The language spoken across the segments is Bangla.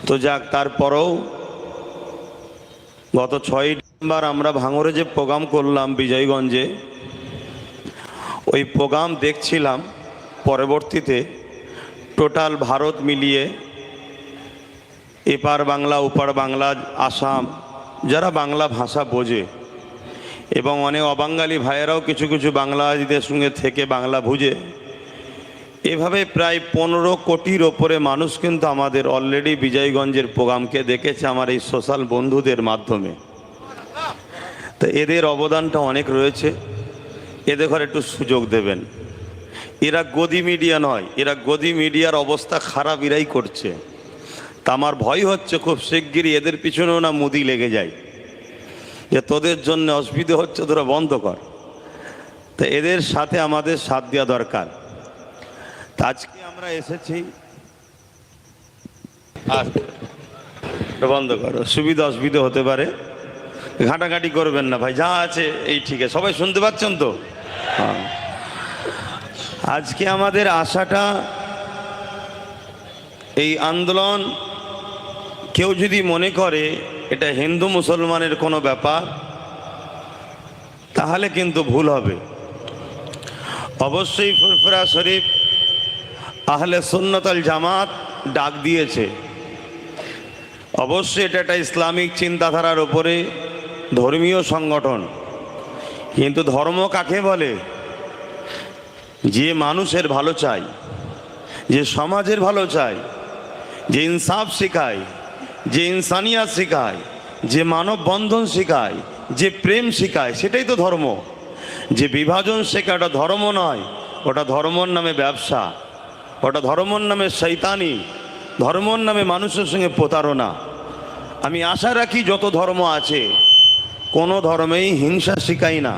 তো যাক, তারপরেও গত 6 ডিসেম্বর আমরা ভাঙড়ে যে প্রোগ্রাম করলাম বিজয়গঞ্জে, ওই প্রোগ্রাম দেখছিলাম। পরবর্তীতে টোটাল ভারত মিলিয়ে এপার বাংলা ওপার বাংলা, আসাম, যারা বাংলা ভাষা বোঝে এবং অনেক অবাঙালি ভাইয়েরাও কিছু কিছু বাংলাদেশীদের সঙ্গে থেকে বাংলা বুঝে, এভাবে প্রায় 15 কোটির ওপরে মানুষ কিন্তু আমাদের অলরেডি বিজয়গঞ্জের প্রোগ্রামকে দেখেছে আমার এই সোশ্যাল বন্ধুদের মাধ্যমে। তো এদের অবদানটা অনেক রয়েছে, এদের ঘরে একটু সুযোগ দেবেন। এরা গদি মিডিয়া নয়, এরা গদি মিডিয়ার অবস্থা খারাপ এরাই করছে। তা আমার ভয় হচ্ছে খুব শিগগিরই এদের পিছনেও না মুদি লেগে যায়, যে তোদের জন্য অসুবিধা হচ্ছে, তোরা বন্ধ কর। তো এদের সাথে আমাদের সাথ দেওয়া দরকার। আজকে আমরা এসেছি, বন্ধ করো, সুবিধা অসুবিধা হতে পারে, ঘাটাঘাটি করবেন না ভাই, যা আছে এই ঠিক আছে। সবাই শুনতে পাচ্ছেন তো? হ্যাঁ। আজকে আমাদের আশাটা, এই আন্দোলন কেউ যদি মনে করে এটা হিন্দু মুসলমানের কোনো ব্যাপার, তাহলে কিন্তু ভুল হবে। অবশ্যই ফুরফুরা শরীফ আহলে সুন্নাত আল জামাত ডাক দিয়েছে, অবশ্যই এটা একটা ইসলামিক চিন্তাধারার উপরে ধর্মীয় সংগঠন। কিন্তু ধর্ম কাকে বলে? যে মানুষের ভালো চায়, যে সমাজের ভালো চায়, যে ইনসাফ শেখায়, যে ইনসানিয়াত শেখায়, যে মানববন্ধন শেখায়, যে প্রেম শেখায়, সেটাই তো ধর্ম। যে বিভাজন শেখায় ওটা ধর্ম নয়, ওটা ধর্মর নামে ব্যবসা, ওটা ধর্মর নামে শয়তানি, ধর্মর নামে মানুষের সঙ্গে প্রতারণা। আমি আশা রাখি যত ধর্ম আছে কোনো ধর্মেই হিংসা শেখাই না,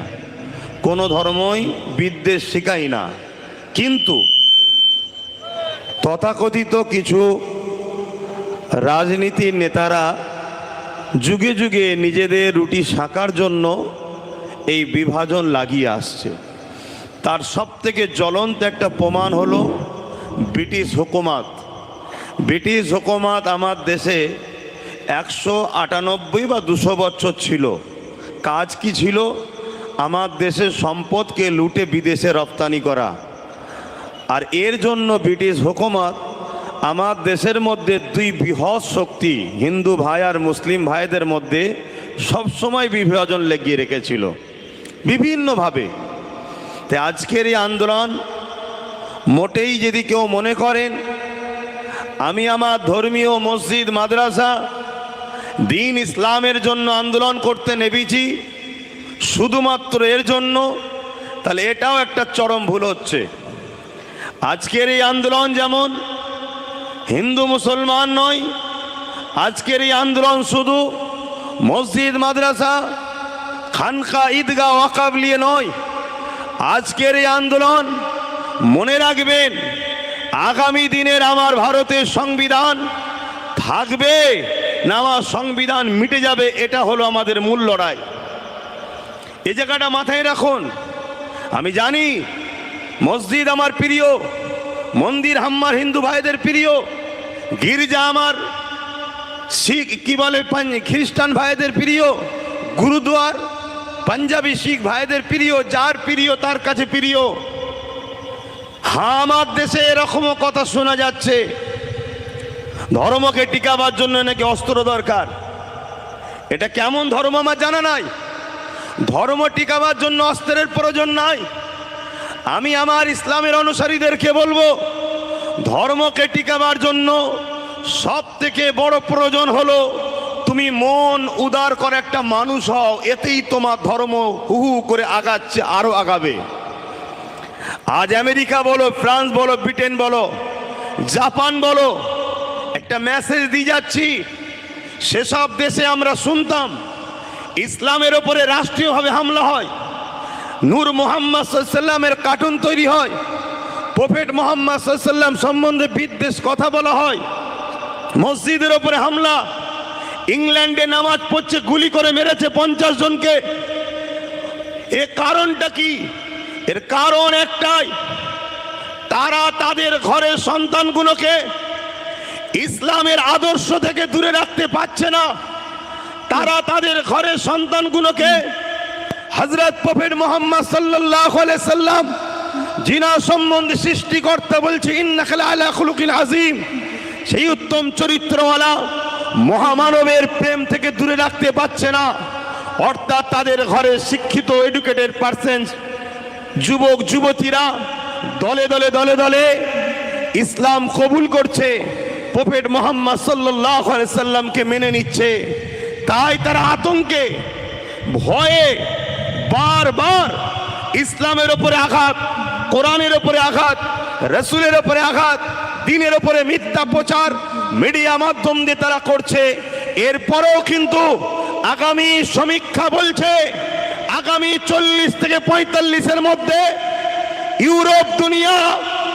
কোনো ধর্মই বিদ্বেষ শেখাই না। কিন্তু তথাকথিত কিছু রাজনীতির নেতারা যুগে যুগে নিজেদের রুটি শাকার জন্য এই বিভাজন লাগিয়ে আসছে। তার সবথেকে জ্বলন্ত একটা প্রমাণ হলো ব্রিটিশ হুকুমত। ব্রিটিশ হুকুমত আমার দেশে 198 বা 200 বছর ছিল। কাজ কি ছিল? আমার দেশের সম্পদকে লুটে বিদেশে রপ্তানি করা। আর এর জন্য ব্রিটিশ হুকুমত আমার দেশের মধ্যে দুই বৃহৎ শক্তি, হিন্দু ভাই আর মুসলিম ভাইদের মধ্যে সবসময় বিভাজন লেগিয়ে রেখেছিল বিভিন্নভাবে। তাই আজকের এই আন্দোলন মোটেই যদি কেউ মনে করেন আমি আমার ধর্মীয় মসজিদ মাদ্রাসা দিন ইসলামের জন্য আন্দোলন করতে নেমেছি শুধুমাত্র এর জন্য, তাহলে এটাও একটা চরম ভুল হচ্ছে। আজকের এই আন্দোলন যেমন হিন্দু মুসলমান নয়, আজকের এই আন্দোলন শুধু মসজিদ মাদ্রাসা খানকা ঈদগাহ ওয়াকফ নিয়ে নয়। আজকের এই আন্দোলন মনে রাখবেন, আগামী দিনের আমার ভারতের সংবিধান থাকবে না আমার সংবিধান মিটে যাবে, এটা হলো আমাদের মূল লড়াই। এই জায়গাটা মাথায় রাখুন। আমি জানি মসজিদ আমার প্রিয়, মন্দির আমার হিন্দু ভাইদের প্রিয়, গির্জা আমার শিখ কি বলে খ্রিস্টান ভাইদের প্রিয়, গুরুদুয়ার পাঞ্জাবি শিখ ভাইদের প্রিয়, যার প্রিয় তার কাছে প্রিয়। হ্যাঁ, আমার দেশে এরকমও কথা শোনা যাচ্ছে ধর্মকে টিকাবার জন্য নাকি অস্ত্র দরকার। এটা কেমন ধর্ম আমার জানা নাই। ধর্ম টিকাবার জন্য অস্ত্রের প্রয়োজন নাই। আমি আমার ইসলামের অনুসারীদেরকে বলবো, ধর্মকে টিকাবার জন্য সব থেকে বড় প্রয়োজন হলো তুমি মন উদার করে একটা মানুষ হও, এতেই তোমার ধর্ম হু হু করে আগাচ্ছে, আরো আগাবে। আজ আমেরিকা বলো, ফ্রান্স বলো, ব্রিটেন বলো, জাপান বলো, একটা মেসেজ দিয়ে যাচ্ছি। সেসব দেশে আমরা শুনতাম ইসলামের ওপরে রাষ্ট্রীয়ভাবে হামলা হয়, নূর মোহাম্মদ সাল্লাল্লাহু আলাইহি ওয়াসাল্লামের কার্টুন তৈরি হয়, প্রফেট মোহাম্মদ সাল্লাল্লাহু আলাইহি ওয়াসাল্লাম সম্বন্ধে বিদ্বেষ কথা বলা হয়, মসজিদের ওপরে হামলা, ইংল্যান্ডে নামাজ পড়ছে গুলি করে মেরেছে 50 জনকে। এর কারণটা কি? এর কারণ একটাই, তারা তাদের ঘরের সন্তানগুলোকে ইসলামের আদর্শ থেকে দূরে রাখতে পারছে না। তারা তাদের ঘরের সন্তানগুলোকে হযরত প্রফেট মুহাম্মদ সাল্লাল্লাহু আলাইহি সাল্লাম জিনা সম্বন্ধে সৃষ্টিকর্তা বলছে ইন্নাকা লাআলা খুলুকিন আযীম, সেই উত্তম চরিত্রওয়ালা মহামানবের প্রেম থেকে দূরে রাখতে পারছে না। অর্থাৎ তাদের ঘরে শিক্ষিত এডুকেটেড পারসন যুবক যুবতীরা দলে দলে দলে দলে ইসলাম কবুল করছে, প্রফেট মুহাম্মদ সাল্লাল্লাহু আলাইহি সাল্লামকে মেনে নিচ্ছে। তাই তারা আতঙ্কে ভয়ে বারবার ইসলামের উপরে আঘাত, কোরআনের উপরে আঘাত, রাসূলের উপরে আঘাত, দ্বীনের উপরে মিথ্যা প্রচার মিডিয়া মাধ্যম দিয়ে তারা করছে। এরপরেও কিন্তু আগামী সমীক্ষা বলছে আগামী 40 থেকে 45-এর মধ্যে ইউরোপ দুনিয়া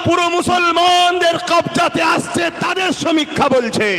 পুরো মুসলমানদের কবজাতে আসছে, তাদের সমীক্ষা বলছে।